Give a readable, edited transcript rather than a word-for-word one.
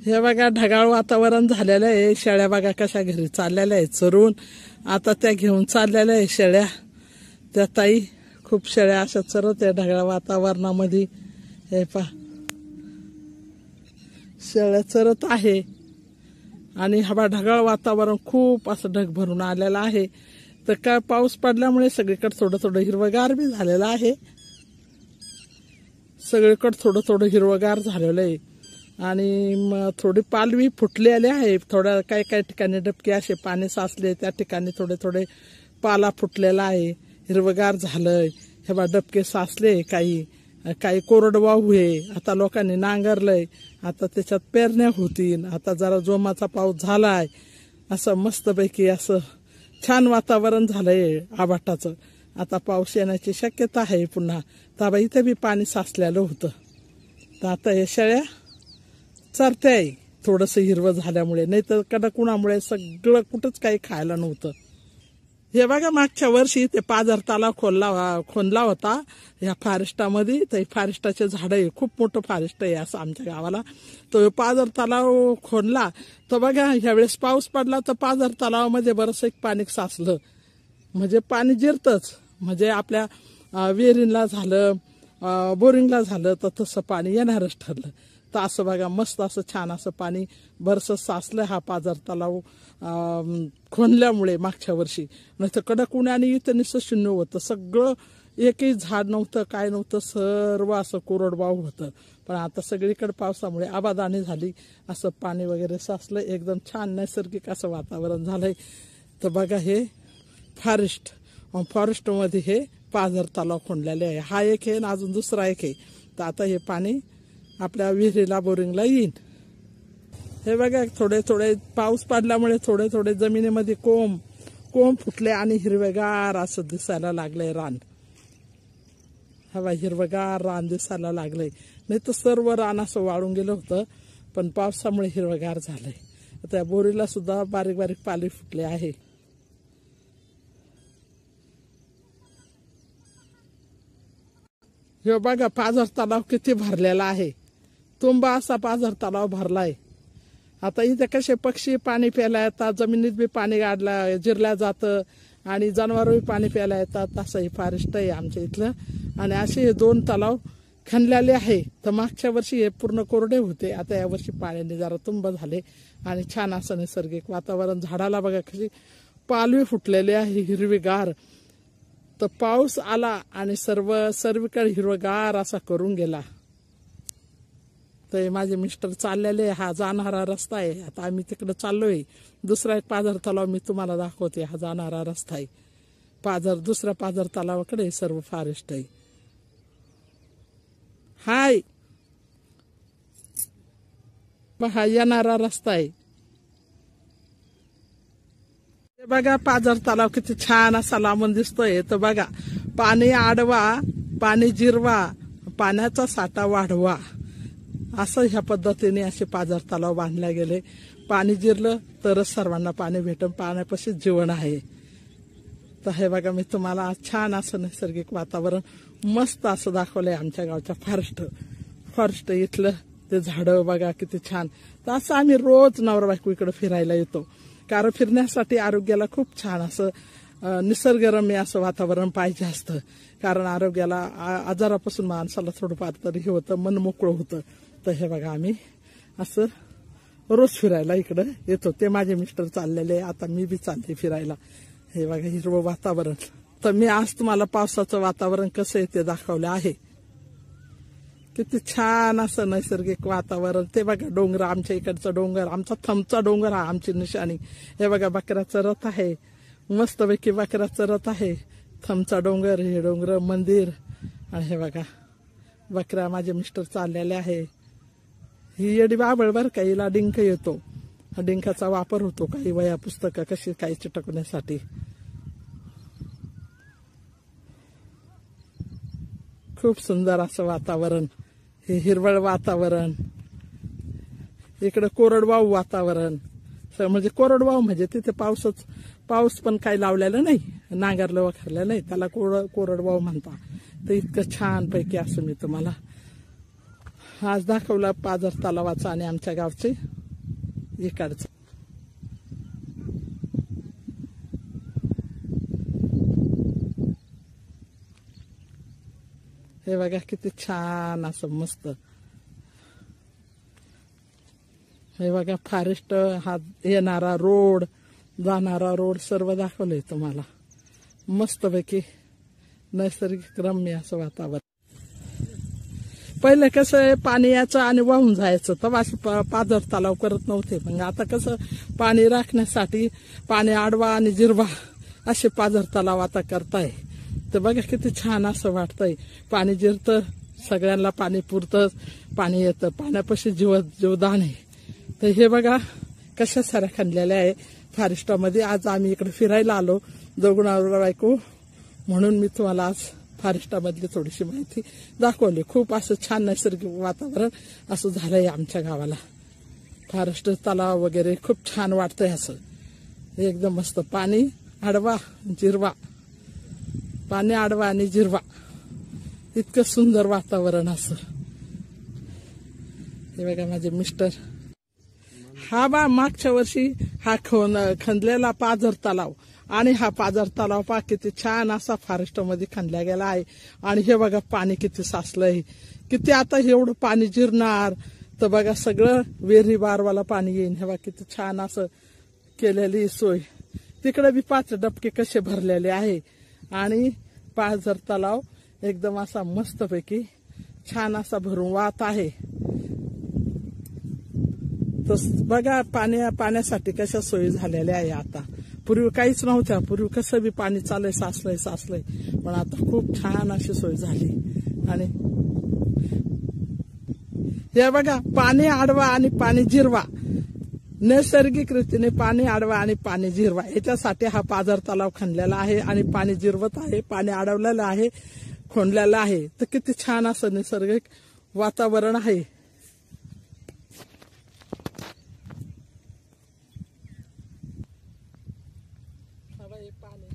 हे बघा ढगाळ वातावरण झालेलं आहे। शेळ्या बघा कशा घरी चाललेल्या आहेत चरून। आता त्या घेऊन चाललेल्या आहे शेळ्या। त्या ताई खूप शेळ्या अशा चरत आहे ढगाळ वातावरणामध्ये। हे पहा शेळ्या चरत आहे आणि हा ढगाळ वातावरण खूप असं ढग भरून आलेलं आहे। तर काय पाऊस पडल्यामुळे सगळीकडे थोडं थोडं हिरवगार बी झालेलं आहे। सगळीकडे थोडं थोडं हिरवगार झालेलं आहे आणि थोडी पालवी फुटलेली आहे। थोड्या काही ठिकाणी डबके असे पाणी साचले, त्या ठिकाणी थोडे थोडे पाला फुटलेला आहे, हिरवगार झालंय। हे बा डबके साचले, काही कोरडवाहू आहे। आता लोकांनी नांगरलंय, आता त्याच्यात पेरण्या होतील। आता जरा जोमाचा पाऊस झालाय, असं मस्तपैकी असं छान वातावरण झालंय आभाटाचं। आता पाऊस येण्याची शक्यता आहे पुन्हा। तर इथे बी पाणी साचलेलं होतं। तर आता हे शेळ्या चरते आहे थोडंसं हिरवं झाल्यामुळे, नाही तर कडक उन्हामुळे सगळं कुठंच काही खायला नव्हतं। हे बघा मागच्या वर्षी ते पाझर तलाव खोनला होता या फॉरेस्टामध्ये। तर फॉरेस्टाचे झाडं आहे, खूप मोठं फॉरेस्ट आहे असं आमच्या गावाला। तो पाझर तलाव खोनला तर बघा ह्यावेळेस पाऊस पडला तर पाझर तलावामध्ये बरंच एक पाणी साचलं। म्हणजे पाणी जिरतच, म्हणजे आपल्या विहिरींना झालं, बोरिंगला झालं तर तसं पाणी येणारच ठरलं। तर असं बघा मस्त असं छान असं पाणी बरंच साचलं हा पाझर तलाव खोनल्यामुळे मागच्या वर्षी। नाही तर कडक उन्हाने इथं निसं शून्य होतं, सगळं एकही झाड नव्हतं, काय नव्हतं, सर्व असं कोरडवाहू होतं। पण आता सगळीकडे पावसामुळे आबादानी झाली, असं पाणी वगैरे साचलं, एकदम छान नैसर्गिक असं वातावरण झालंय। तर बघा हे फॉरेस्टमध्ये हे पाझर तलाव खोनलेले आहे। हा एक आहे आणि अजून दुसरा एक आहे। तर आता हे पाणी आपल्या विहिरीला बोरिंगला येईल। हे बघा थोडे थोडे पाऊस पडल्यामुळे थोडे थोडे जमिनीमध्ये कोंब फुटले आणि हिरवेगार असं दिसायला लागलंय रान। हवा हिरवगार रान दिसायला लागलंय, नाही तर सर्व रान असं वाळून गेलं होतं, पण पावसामुळे हिरवगार झालंय। त्या बोरीला सुद्धा बारीक बारीक पाली फुटले आहे। हे बघा पाझर तलाव किती भरलेला आहे, तुंबा असा पाझर तलाव भरलाय। आता इथे कसे पक्षी पाणी प्यायला येतात, जमिनीत बी पाणी जिरल्या जातं आणि जनावरही पाणी प्यायला येतात, तसंही फॉरेस्ट आहे आमच्या इथलं। आणि असे हे 2 तलाव खणलेले आहे। तर मागच्या वर्षी हे पूर्ण कोरडे होते, आता यावर्षी पाण्याने जरा तुंब झाले आणि छान असं नैसर्गिक वातावरण। झाडाला बघा कशी पालवी फुटलेली आहे हिरवीगार। तर पाऊस आला आणि सर्वीकडे हिरवगार असा करून गेला। तर माझे मिस्टर चाललेले, हा जाणारा रस्ता आहे। आता आम्ही तिकडे चाललोय। दुसरा एक पाझर तलाव मी तुम्हाला दाखवते, हा जाणारा रस्ता आहे। दुसऱ्या पाझर तलावाकडे सर्व फॉरेस्ट आहे। हाय हा येणारा रस्ता आहे। बघा पाझर तलाव किती छान असा लांबून दिसतोय। तर बघा पाणी आडवा, पाणी जिरवा, पाण्याचा साठा वाढवा, असं ह्या पद्धतीने असे पाझर तलाव बांधले गेले। पाणी जिरलं तरच सर्वांना पाणी भेटून, पाण्यापाशी जीवन आहे। तर हे बघा मी तुम्हाला छान असं नैसर्गिक वातावरण मस्त असं दाखवलंय आमच्या गावच्या फॉरेस्ट इथलं ते झाडं बघा किती छान। तर असं आम्ही रोज नवरा बायको इकडे फिरायला येतो, कारण फिरण्यासाठी आरोग्याला खूप छान असं निसर्गरम्य असं वातावरण पाहिजे असतं। कारण आरोग्याला आजारापासून माणसाला थोडंफार तरी हे होतं, मन मोकळं होतं। तर हे बघा आम्ही असं रोज फिरायला इकडं येतो। ते माझे मिस्टर चाललेले, आता मी बी चालते फिरायला। हे बघा हिरवं वातावरण। तर मी आज तुम्हाला पावसाचं वातावरण कसं आहे ते दाखवलं आहे। किती छान असं नैसर्गिक वातावरण। ते बघा डोंगर, आमच्या इकडचं डोंगर, आमचा थमचा डोंगर हा आमची निशाणी। हे बघा बकऱ्या चरत आहे, मस्तपैकी बकऱ्या चरत आहे। थमचा डोंगर, हे डोंगर, मंदिर, आणि हे बघा बकऱ्या माझे मिस्टर चाललेले आहे। ही येडी बाबळ बर का, हिला डिंक येतो, डिंकाचा वापर होतो काही वह्या पुस्तकं कशी काही चिटकण्यासाठी। खूप सुंदर असं वातावरण, हे हिरवळ वातावरण, इकडे कोरडवाहू वातावरण। म्हणजे कोरडवाहू म्हणजे तिथे पाऊस पण काही लावलेला नाही, नांगरलं वखरलं नाही, त्याला कोरडवाहू म्हणता। तर इतकं छान पैकी असं मी तुम्हाला आज दाखवलं पाझर तलावाचं आणि आमच्या गावचे इकडचं. हे बघा किती छान असं मस्त. हे बघा फॉरेस्ट, हा येणारा रोड, जाणारा रोड सर्व दाखवलंय तुम्हाला. मस्तपैकी नैसर्गिक रम्य असं वातावरण. पहिले कसं आहे, पाणी यायचं आणि वाहून जायचं, तेव्हा अशी पाझर तलाव करत नव्हते. मग आता कसं पाणी राखण्यासाठी पाणी आडवा आणि जिरवा असे पाझर तलाव आता करताय. तर बघा किती छान असं वाटतंय. पाणी जिरतं, सगळ्यांना पाणी पुरतं, पाणी येतं, पाण्यापाशी जीवदान आहे. तर हे बघा कशा साऱ्या खणलेल्या आहे फॉरेस्टामध्ये. आज आम्ही इकडे फिरायला आलो, दोघं नवरा बायको, म्हणून मी तुम्हाला आज फॉरेस्टामधली थोडीशी माहिती दाखवली. खूप असं छान नैसर्गिक वातावरण असं झालंय आमच्या गावाला. फॉरेस्ट तलाव वगैरे खूप छान वाटतंय असं एकदम मस्त. पाणी आडवा जिरवा, पाणी आडवा आणि जिरवा, इतकं सुंदर वातावरण असं. हे बघा माझे मिस्टर. हा बा मागच्या वर्षी हा खणलेला पाझर तलाव, आणि हा पाझर तलाव पा किती छान असा फॉरेस्ट मध्ये खणला गेला आहे. आणि हे बघा पाणी किती साचलंय, किती आता एवढं पाणी जिरणार. तर बघा सगळं वेरी बारवाला पाणी येईन. हे बघा किती छान असं केलेली सोय. तिकडे बी 5 डबके कसे भरलेले आहे. आणि पाझर तलाव एकदम असा मस्तपैकी छान असा भरून वाहत आहे. तर बघा पाण्यासाठी कशा सोयी झालेल्या आहे आता. पूर्वी काहीच नव्हत्या. पूर्वी कसं बी पाणी चालय साचलंय, पण आता खूप छान अशी सोय झाली. आणि हे बघा पाणी आडवा आणि पाणी जिरवा, नैसर्गिक रीतीने पाणी आडवा आणि पाणी जिरवा, याच्यासाठी हा पाझर तलाव खणलेला आहे. आणि पाणी जिरवत आहे, पाणी अडवलेलं आहे, खोणलेलं आहे. तर किती छान असं नैसर्गिक वातावरण आहे. पाणी